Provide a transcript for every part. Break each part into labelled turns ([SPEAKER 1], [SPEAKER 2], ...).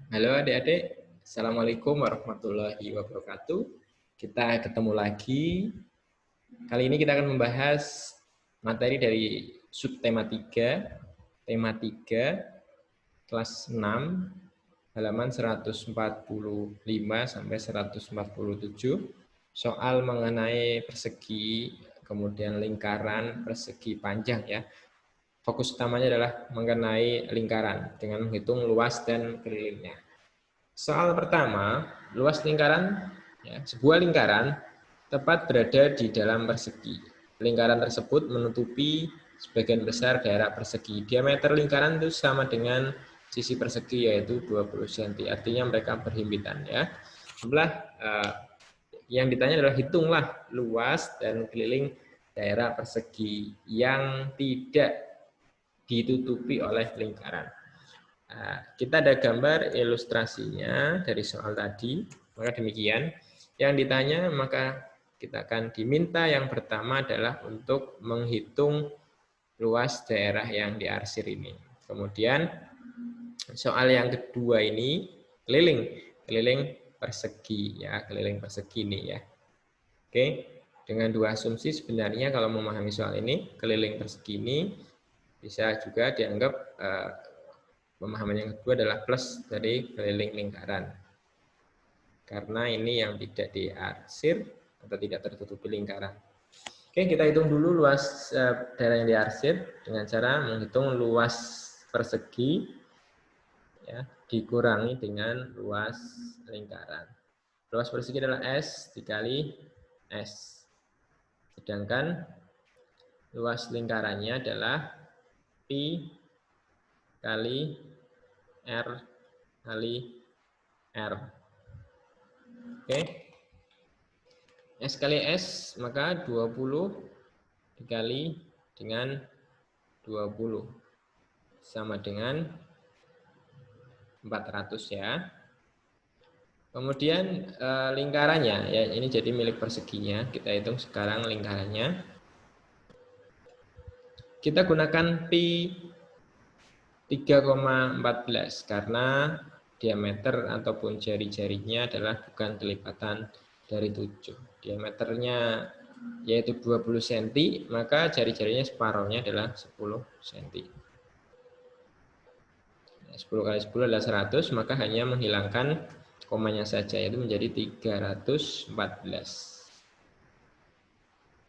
[SPEAKER 1] Halo adik-adik, Assalamualaikum warahmatullahi wabarakatuh. Kita ketemu lagi. Kali ini kita akan membahas materi dari subtema 3, tema 3, kelas 6, halaman 145 sampai 147, soal mengenai persegi, kemudian lingkaran, persegi panjang ya. Fokus utamanya adalah mengenai lingkaran dengan menghitung luas dan kelilingnya. Soal pertama, luas lingkaran, ya, sebuah lingkaran tepat berada di dalam persegi. Lingkaran tersebut menutupi sebagian besar daerah persegi. Diameter lingkaran itu sama dengan sisi persegi, yaitu 20 cm. Artinya mereka berhimpitan. Ya. Yang ditanya adalah hitunglah luas dan keliling daerah persegi yang tidak ditutupi oleh lingkaran. Nah, kita ada gambar ilustrasinya dari soal tadi. Maka demikian. Yang ditanya maka kita akan diminta yang pertama adalah untuk menghitung luas daerah yang diarsir ini. Kemudian soal yang kedua ini keliling persegi ya, keliling persegi ini ya. Oke, dengan dua asumsi sebenarnya kalau memahami soal ini, keliling persegi ini bisa juga dianggap pemahaman yang kedua adalah plus dari keliling lingkaran. Karena ini yang tidak diarsir atau tidak tertutupi lingkaran. Oke, kita hitung dulu luas daerah yang diarsir dengan cara menghitung luas persegi ya, dikurangi dengan luas lingkaran. Luas persegi adalah S dikali S. Sedangkan luas lingkarannya adalah Pi kali R kali R. Oke. S kali S, maka 20 dikali dengan 20. Sama dengan 400 ya. Kemudian lingkarannya, ya ini jadi milik perseginya. Kita hitung sekarang lingkarannya. Kita gunakan pi 3,14 karena diameter ataupun jari-jarinya adalah bukan kelipatan dari 7. Diameternya yaitu 20 cm, maka jari-jarinya separuhnya adalah 10 cm. 10 kali 10 adalah 100, maka hanya menghilangkan komanya saja, yaitu menjadi 314.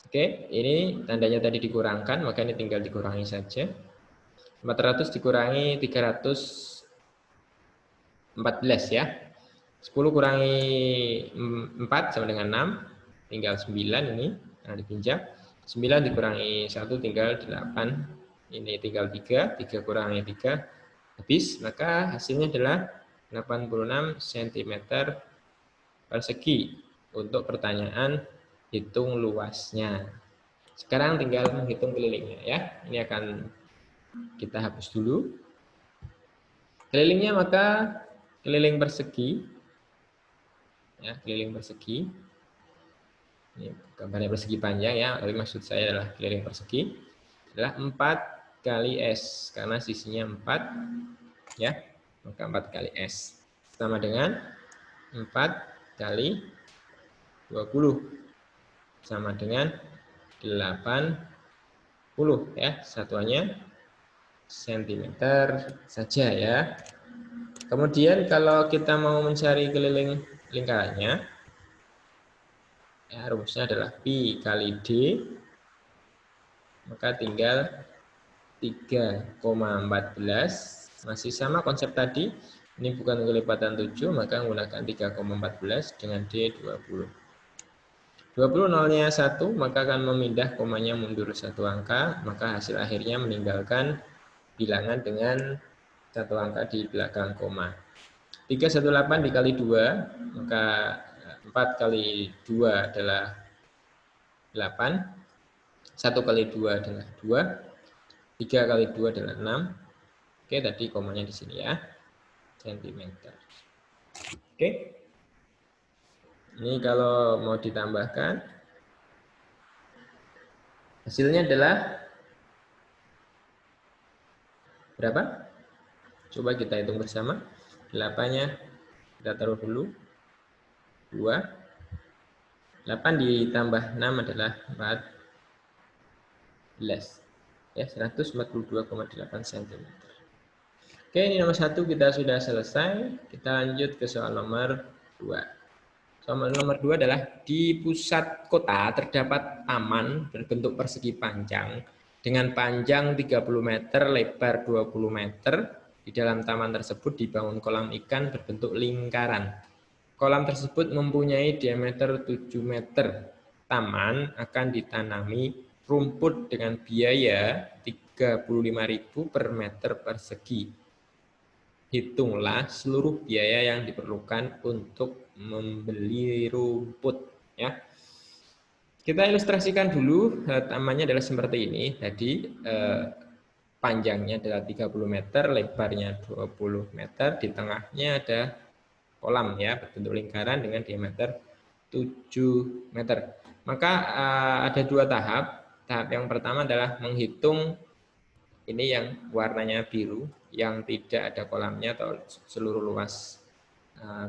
[SPEAKER 1] Oke, ini tandanya tadi dikurangkan, maka ini tinggal dikurangi saja. 400 dikurangi 314 ya. 10 kurangi 4 sama dengan 6, tinggal 9 ini yang dipinjam. 9 dikurangi 1 tinggal 8, ini tinggal 3, 3 kurangi 3, habis, maka hasilnya adalah 86 cm persegi untuk pertanyaan hitung luasnya. Sekarang tinggal menghitung kelilingnya ya. Ini akan kita hapus dulu. Kelilingnya maka keliling persegi. Ya, keliling persegi. Ini gambarnya persegi panjang ya, tapi maksud saya adalah keliling persegi adalah 4 kali S karena sisinya 4 ya. Maka 4 kali S sama dengan 4 kali 20 sama dengan 80 ya, satuannya cm saja ya. Kemudian kalau kita mau mencari keliling lingkarannya, ya rumusnya adalah pi kali d, maka tinggal 3,14, masih sama konsep tadi. Ini bukan kelipatan 7, maka menggunakan 3,14 dengan d 20. 20 nolnya 1, maka akan memindah komanya mundur 1 angka, maka hasil akhirnya meninggalkan bilangan dengan 1 angka di belakang koma. 318 dikali 2, maka 4 kali 2 adalah 8, 1 kali 2 adalah 2, 3 kali 2 adalah 6. Oke, tadi komanya di sini ya, cm. Oke. Ini kalau mau ditambahkan, hasilnya adalah berapa? Coba kita hitung bersama. 8-nya kita taruh dulu. 2. 8 ditambah 6 adalah 14. Ya, 142,8 cm. Oke, ini nomor 1 kita sudah selesai. Kita lanjut ke soal nomor 2. Soal nomor 2 adalah di pusat kota terdapat taman berbentuk persegi panjang dengan panjang 30 meter, lebar 20 meter. Di dalam taman tersebut dibangun kolam ikan berbentuk lingkaran. Kolam tersebut mempunyai diameter 7 meter. Taman akan ditanami rumput dengan biaya 35.000 per meter persegi. Hitunglah seluruh biaya yang diperlukan untuk membeli rumput. Ya. Kita ilustrasikan dulu, tamannya adalah seperti ini. Jadi panjangnya adalah 30 meter, lebarnya 20 meter, di tengahnya ada kolam ya, berbentuk lingkaran dengan diameter 7 meter. Maka ada 2 tahap. Tahap yang pertama adalah menghitung ini yang warnanya biru, yang tidak ada kolamnya atau seluruh luas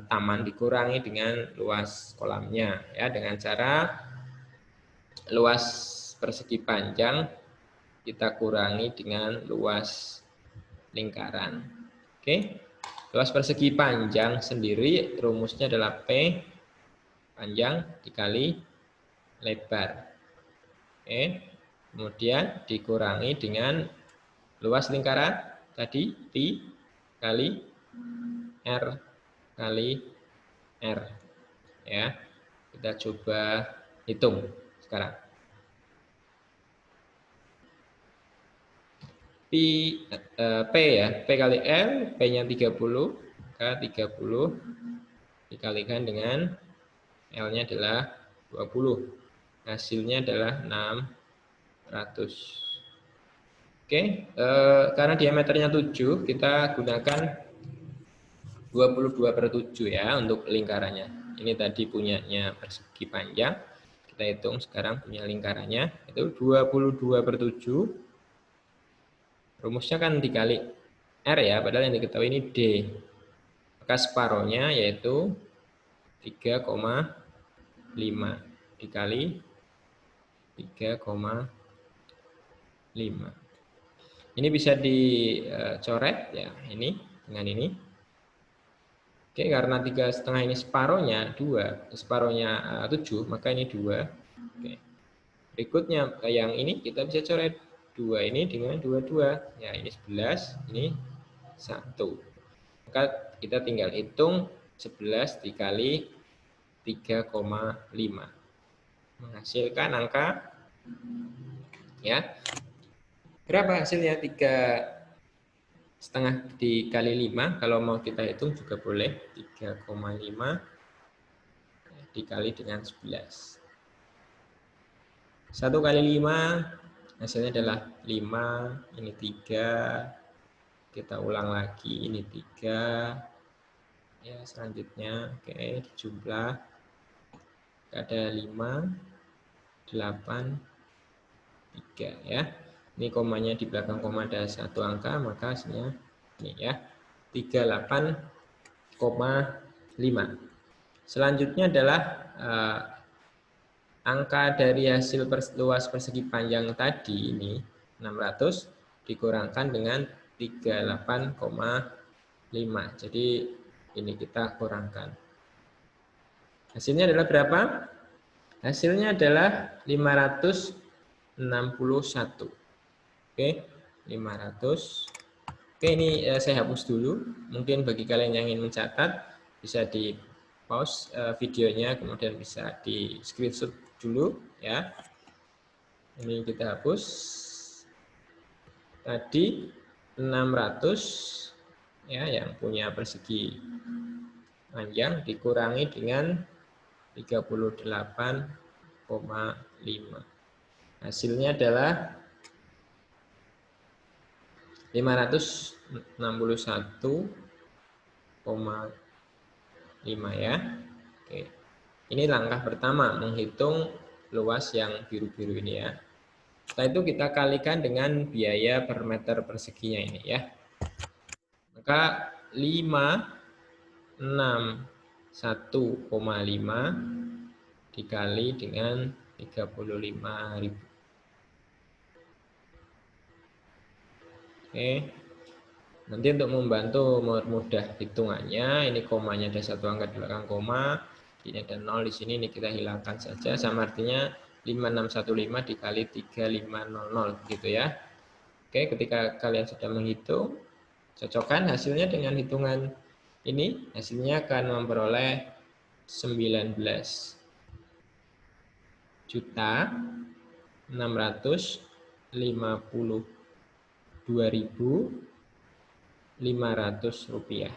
[SPEAKER 1] taman dikurangi dengan luas kolamnya ya, dengan cara luas persegi panjang kita kurangi dengan luas lingkaran. Oke. Luas persegi panjang sendiri rumusnya adalah P panjang dikali lebar. Oke. Kemudian dikurangi dengan luas lingkaran tadi Pi kali R kali R. Ya. Kita coba hitung sekarang. P ya, P kali R, P-nya 30, maka 30 dikalikan dengan L-nya adalah 20. Hasilnya adalah 600. Oke, karena diameternya 7, kita gunakan 22/7 ya untuk lingkarannya. Ini tadi punyanya persegi panjang. Kita hitung sekarang punya lingkarannya, itu 22/7. Rumusnya kan dikali R ya, padahal yang diketahui ini D. Maka separohnya yaitu 3,5 dikali 3,5. Ini bisa dicoret ya, ini dengan ini. Oke, karena 3,5 ini separohnya 2, separohnya 7, maka ini 2. Oke. Berikutnya yang ini kita bisa coret 2 ini dengan 22. Ya, ini 11, ini 1. Maka kita tinggal hitung 11 dikali 3,5. Menghasilkan angka ya. Berapa hasilnya? 3,5 dikali 5. Kalau mau kita hitung juga boleh. 3,5 dikali dengan 11. 1 kali 5 hasilnya adalah 5, ini 3, kita ulang lagi, ini 3, ya selanjutnya, oke, dijumlah, ada 5, 8, 3 ya, ini komanya di belakang koma ada 1 angka, maka hasilnya ini ya, 38,5. Selanjutnya adalah angka dari hasil luas persegi panjang tadi ini 600 dikurangkan dengan 38,5. Jadi ini kita kurangkan. Hasilnya adalah berapa? Hasilnya adalah 561. Oke, 500. Oke, ini saya hapus dulu. Mungkin bagi kalian yang ingin mencatat bisa di pause videonya, kemudian bisa di screenshot dulu ya. Ini kita hapus. Tadi 600 ya yang punya persegi panjang dikurangi dengan 38,5. Hasilnya adalah 561,5 ya. Oke. Ini langkah pertama menghitung luas yang biru-biru ini ya. Setelah itu kita kalikan dengan biaya per meter perseginya ini ya. Maka 5 dikali dengan 35.000. Oke. Nanti untuk membantu mudah hitungannya, ini komanya ada satu angka di belakang koma, ini ada 0 di sini, ini kita hilangkan saja, sama artinya 5615 dikali 3500 gitu ya. Oke, ketika kalian sudah menghitung, cocokkan hasilnya dengan hitungan ini, hasilnya akan memperoleh 19.652.500 rupiah.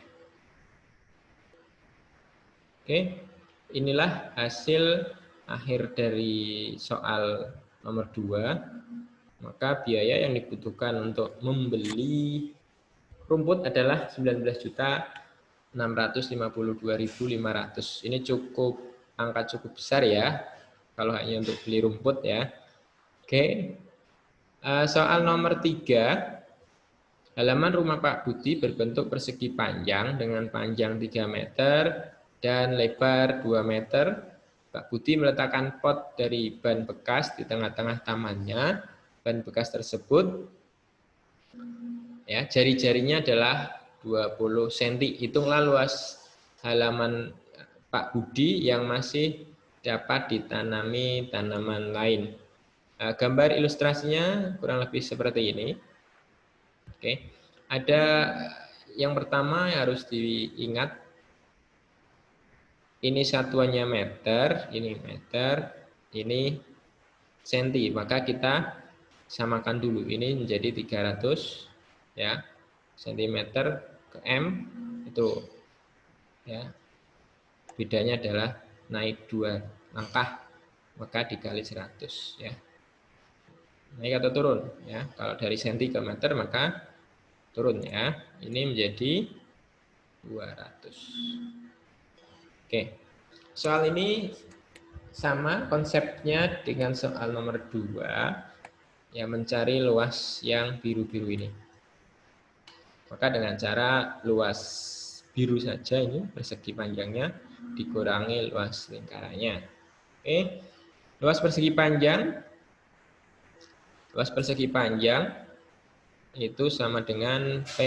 [SPEAKER 1] Oke, inilah hasil akhir dari soal nomor 2. Maka biaya yang dibutuhkan untuk membeli rumput adalah 19.652.500. Ini angka cukup besar ya, kalau hanya untuk beli rumput ya. Oke, soal nomor 3. Halaman rumah Pak Budi berbentuk persegi panjang dengan panjang 3 meter dan lebar 2 meter. Pak Budi meletakkan pot dari ban bekas di tengah-tengah tamannya. Ban bekas tersebut, ya, jari-jarinya adalah 20 cm. Hitunglah luas halaman Pak Budi yang masih dapat ditanami tanaman lain. Gambar ilustrasinya kurang lebih seperti ini. Oke, ada yang pertama yang harus diingat, ini satuannya meter, ini meter, ini senti. Maka kita samakan dulu, ini menjadi 300 ya, sentimeter ke M itu ya. Bedanya adalah naik 2 langkah, maka dikali 100 ya. Naik atau turun ya. Kalau dari senti ke meter maka turun ya. Ini menjadi 200. Oke. Soal ini sama konsepnya dengan soal nomor 2 yang mencari luas yang biru-biru ini. Maka dengan cara luas biru saja ini persegi panjangnya dikurangi luas lingkarannya. Oke. Luas persegi panjang itu sama dengan P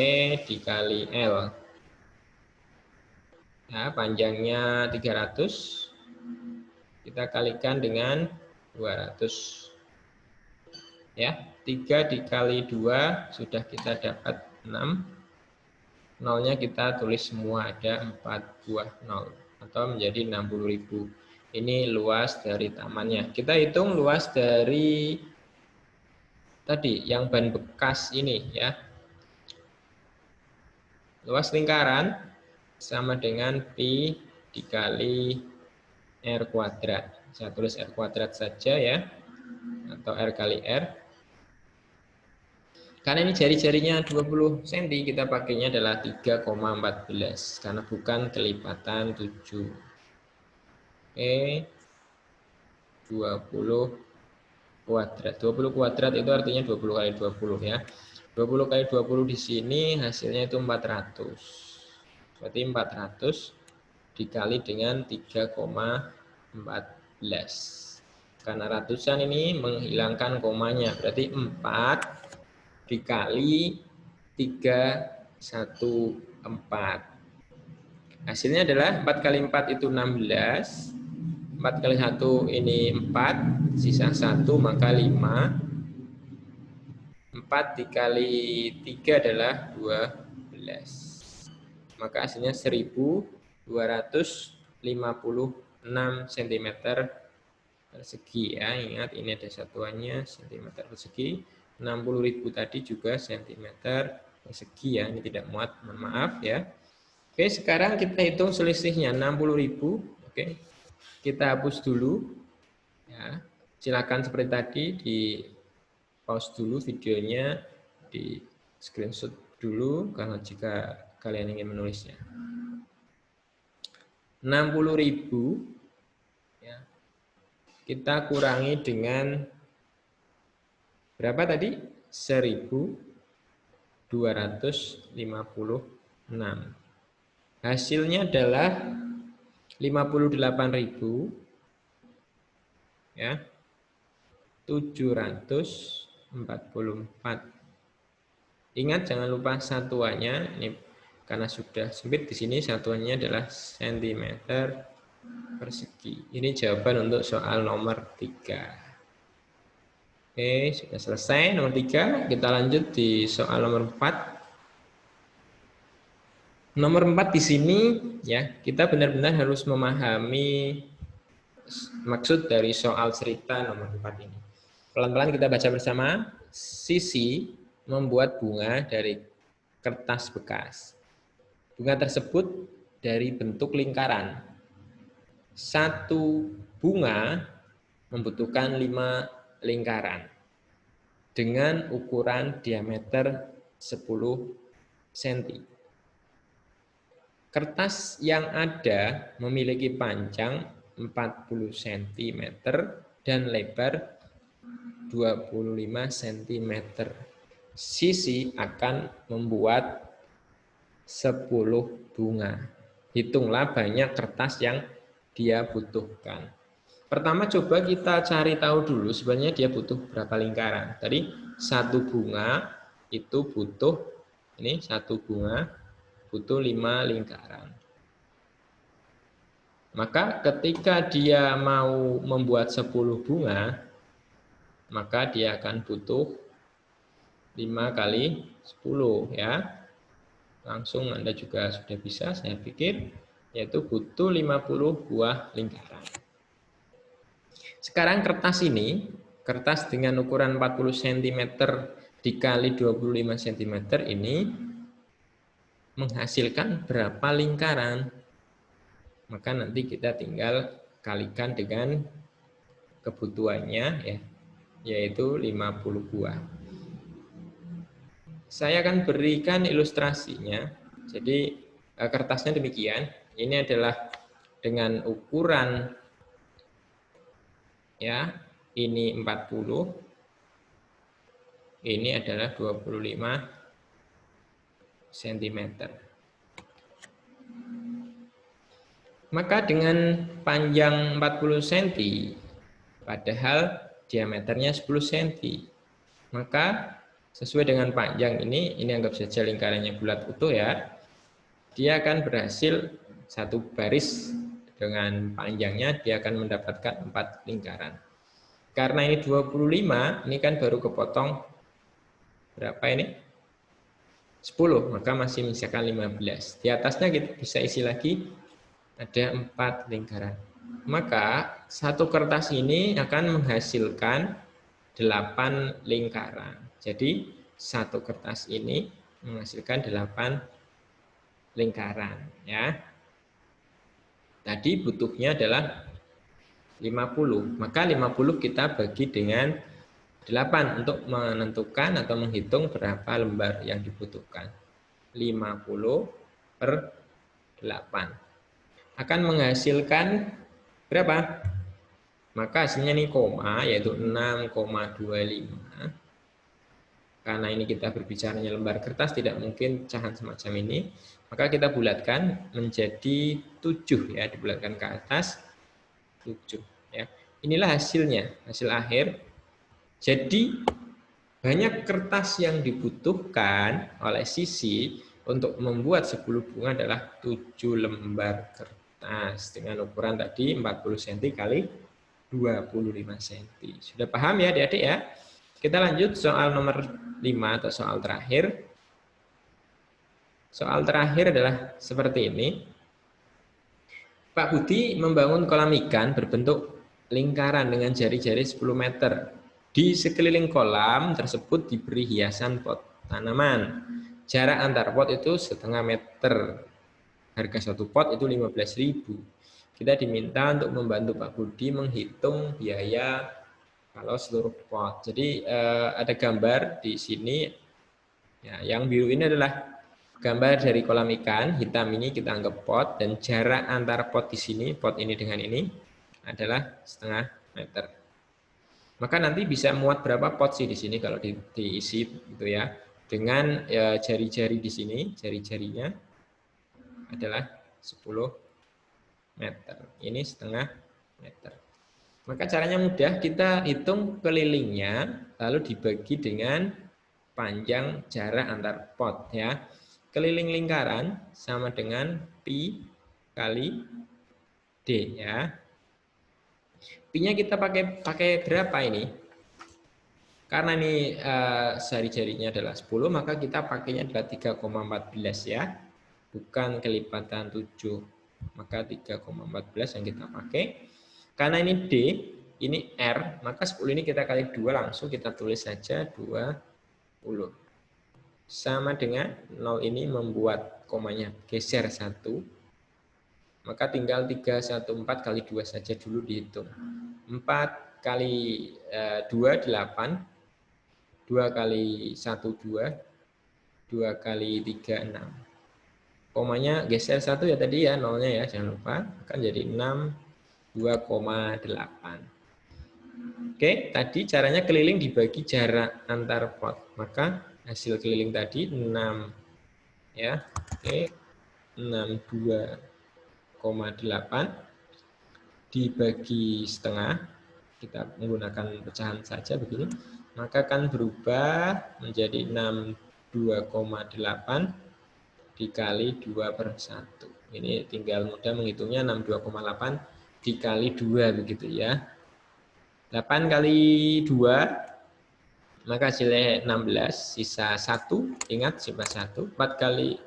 [SPEAKER 1] dikali L. Ya, panjangnya 300, kita kalikan dengan 200. Ya, 3 dikali 2 sudah kita dapat 6. Nolnya kita tulis semua, ada 4 buah nol, atau menjadi 60.000. Ini luas dari tamannya. Kita hitung luas dari tadi yang ban bekas ini ya. Luas lingkaran sama dengan pi dikali R kuadrat. Saya tulis R kuadrat saja ya, atau R kali R. Karena ini jari-jarinya 20 cm, kita pakainya adalah 3,14 karena bukan kelipatan 7. Oke, 20 kuadrat. 20 kuadrat itu artinya 20 kali 20 ya. 20 kali 20 di sini hasilnya itu 400. Berarti 400 dikali dengan 3,14. Karena ratusan ini menghilangkan komanya, berarti 4 dikali 314. Hasilnya adalah 4 kali 4 itu 16. 4 kali 1 ini 4, sisa 1 maka 5. 4 dikali 3 adalah 12. Maka hasilnya 1256 cm persegi ya. Ingat ini ada satuannya cm persegi. 60.000 tadi juga cm persegi ya. Ini tidak muat, mohon maaf ya. Oke, sekarang kita hitung selisihnya 60.000. Oke. Kita hapus dulu ya. Silakan seperti tadi di pause dulu videonya, di screenshot dulu kalau jika kalian ingin menulisnya. 60.000 ya, kita kurangi dengan berapa tadi? 1.256. Hasilnya adalah 58.000 ya. 744. Ingat jangan lupa satuannya ini karena sudah sempit di sini satuannya adalah sentimeter persegi. Ini jawaban untuk soal nomor 3. Oke, sudah selesai nomor 3. Kita lanjut di soal nomor 4. Nomor 4 di sini ya, kita benar-benar harus memahami maksud dari soal cerita nomor 4 ini. Pelan-pelan kita baca bersama. Sisi membuat bunga dari kertas bekas. Bunga tersebut dari bentuk lingkaran. Satu bunga membutuhkan 5 lingkaran dengan ukuran diameter 10 cm. Kertas yang ada memiliki panjang 40 cm dan lebar 25 cm. Sisi akan membuat 10 bunga. Hitunglah banyak kertas yang dia butuhkan. Pertama coba kita cari tahu dulu sebenarnya dia butuh berapa lingkaran. Tadi satu bunga itu butuh, ini satu bunga butuh 5 lingkaran. Maka ketika dia mau membuat 10 bunga, maka dia akan butuh 5 kali 10 ya. Langsung Anda juga sudah bisa, saya pikir, yaitu butuh 50 buah lingkaran. Sekarang kertas ini, kertas dengan ukuran 40 cm dikali 25 cm ini menghasilkan berapa lingkaran? Maka nanti kita tinggal kalikan dengan kebutuhannya ya, yaitu 50 buah. Saya akan berikan ilustrasinya. Jadi kertasnya demikian. Ini adalah dengan ukuran ya, ini 40. Ini adalah 25 cm. Maka dengan panjang 40 cm, padahal diameternya 10 cm, maka sesuai dengan panjang ini anggap saja lingkarannya bulat utuh ya, dia akan berhasil satu baris dengan panjangnya, dia akan mendapatkan 4 lingkaran. Karena ini 25, ini kan baru kepotong berapa ini? 10, maka masih menyisakan 15. Di atasnya kita bisa isi lagi, ada 4 lingkaran. Maka satu kertas ini akan menghasilkan 8 lingkaran. Jadi satu kertas ini menghasilkan 8 lingkaran ya. Tadi butuhnya adalah 50. Maka 50 kita bagi dengan 8 untuk menentukan atau menghitung berapa lembar yang dibutuhkan. 50 per 8 akan menghasilkan berapa? Maka hasilnya ini koma, yaitu 6,25. Karena ini kita berbicaranya lembar kertas, tidak mungkin pecahan semacam ini. Maka kita bulatkan menjadi 7 ya, dibulatkan ke atas 7 ya. Inilah hasilnya, hasil akhir. Jadi banyak kertas yang dibutuhkan oleh sisi untuk membuat 10 bunga adalah 7 lembar kertas dengan ukuran tadi 40 cm kali 25 cm. Sudah paham ya adik-adik ya? Kita lanjut soal nomor 5 atau soal terakhir. Soal terakhir adalah seperti ini. Pak Budi membangun kolam ikan berbentuk lingkaran dengan jari-jari 10 meter. Di sekeliling kolam tersebut diberi hiasan pot tanaman. Jarak antar pot itu setengah meter. Harga satu pot itu 15.000. Kita diminta untuk membantu Pak Budi menghitung biaya kalau seluruh pot. Jadi ada gambar di sini. Ya, yang biru ini adalah gambar dari kolam ikan. Hitam ini kita anggap pot, dan jarak antara pot di sini, pot ini dengan ini adalah setengah meter. Maka nanti bisa muat berapa pot sih di sini kalau diisi gitu ya. Dengan jari-jari di sini, jari-jarinya. adalah 10 meter. Ini setengah meter. Maka caranya mudah, kita hitung kelilingnya, lalu dibagi dengan panjang jarak antar pot ya. Keliling lingkaran sama dengan pi kali d ya. Pi-nya kita pakai berapa ini? Karena ini jari-jarinya adalah 10, maka kita pakainya adalah 3,14 ya. Bukan kelipatan 7. Maka 3,14 yang kita pakai. Karena ini D, ini R, maka 10 ini kita kali 2, langsung kita tulis saja 20. Sama dengan 0 ini membuat komanya geser 1. Maka tinggal 314 kali 2 saja dulu dihitung. 4 kali 2, 8. 2 kali 1, 2. 2 kali 3, 6. Komanya geser 1 ya tadi ya, nolnya ya, jangan lupa. Akan jadi 6, 2,8. Oke, tadi caranya keliling dibagi jarak antar pot. Maka hasil keliling tadi 6 ya. Oke. 62,8 dibagi setengah. Kita menggunakan pecahan saja begini. Maka akan berubah menjadi 62,8 dikali 2/1. Ini tinggal mudah menghitungnya, 62,8 dikali 2 begitu ya. 8 kali 2 maka hasilnya 16, sisa 1, ingat sisa 1. 2 kali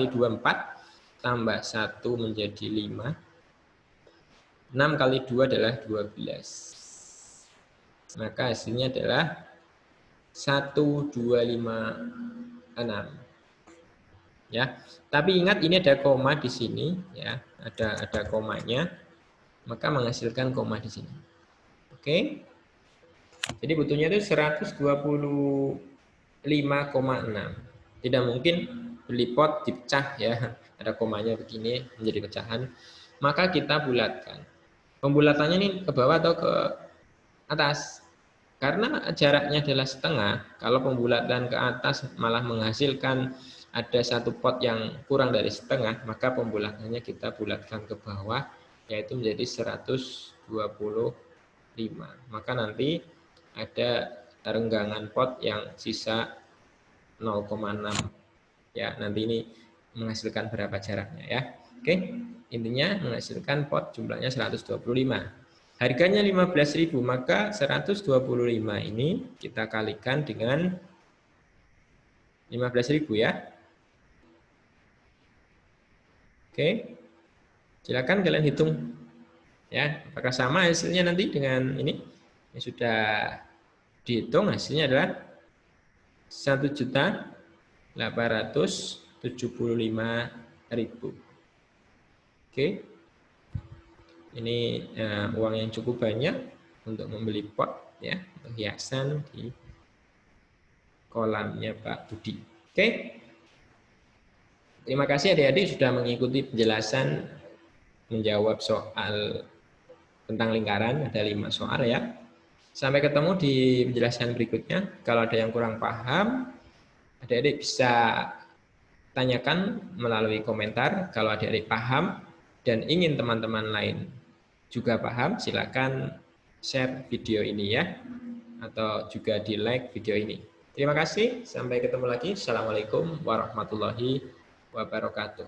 [SPEAKER 1] 2 4 tambah 1 menjadi 5. 6 kali 2 adalah 12. Maka hasilnya adalah 1256. Ya. Tapi ingat ini ada koma di sini ya, ada komanya. Maka menghasilkan koma di sini. Oke. Jadi butuhnya itu 125,6. Tidak mungkin beli pot dipecah ya. Ada komanya begini menjadi pecahan. Maka kita bulatkan. Pembulatannya ini ke bawah atau ke atas? Karena jaraknya adalah setengah. Kalau pembulatan ke atas malah menghasilkan ada satu pot yang kurang dari setengah, maka pembulatannya kita bulatkan ke bawah, yaitu menjadi 125. Maka nanti ada renggangan pot yang sisa 0,6. Ya, nanti ini menghasilkan berapa jaraknya ya. Oke, intinya menghasilkan pot jumlahnya 125. Harganya 15.000, maka 125 ini kita kalikan dengan 15.000 ya. Oke. Silakan kalian hitung ya, apakah sama hasilnya nanti dengan ini? Yang sudah dihitung hasilnya adalah 1.875.000. Oke. Ini uang yang cukup banyak untuk membeli pot ya, untuk hiasan di kolamnya Pak Budi. Oke. Terima kasih adik-adik sudah mengikuti penjelasan menjawab soal tentang lingkaran, ada 5 soal ya. Sampai ketemu di penjelasan berikutnya. Kalau ada yang kurang paham, adik-adik bisa tanyakan melalui komentar. Kalau adik-adik paham dan ingin teman-teman lain juga paham, silakan share video ini ya, atau juga di like video ini. Terima kasih, sampai ketemu lagi. Assalamualaikum warahmatullahi wabarakatuh.